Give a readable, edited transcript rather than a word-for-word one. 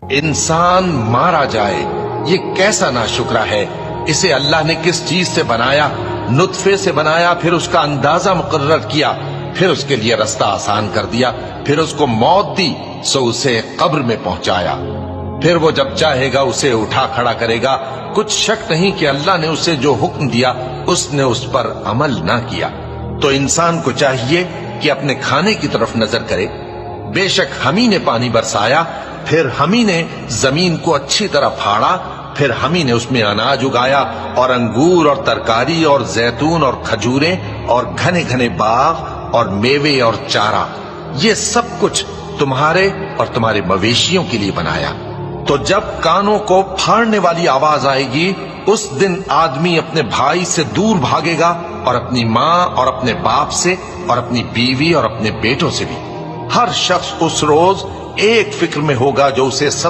انسان مارا جائے، یہ کیسا ناشکرا ہے۔ اسے اللہ نے کس چیز سے بنایا؟ نطفے سے بنایا، پھر اس کا اندازہ مقرر کیا، پھر اس کے لیے رستہ آسان کر دیا، پھر اس کو موت دی سو اسے قبر میں پہنچایا، پھر وہ جب چاہے گا اسے اٹھا کھڑا کرے گا۔ کچھ شک نہیں کہ اللہ نے اسے جو حکم دیا اس نے اس پر عمل نہ کیا۔ تو انسان کو چاہیے کہ اپنے کھانے کی طرف نظر کرے۔ بے شک ہم ہی نے پانی برسایا، پھر ہم ہی نے زمین کو اچھی طرح پھاڑا، پھر ہم ہی نے اس میں اناج اگایا اور انگور اور ترکاری اور زیتون اور کھجوریں اور گھنے گھنے باغ اور میوے اور چارہ، یہ سب کچھ تمہارے اور تمہارے مویشیوں کے لیے بنایا۔ تو جب کانوں کو پھاڑنے والی آواز آئے گی، اس دن آدمی اپنے بھائی سے دور بھاگے گا، اور اپنی ماں اور اپنے باپ سے اور اپنی بیوی اور اپنے بیٹوں سے بھی۔ ہر شخص اس روز ایک فکر میں ہوگا جو اسے سب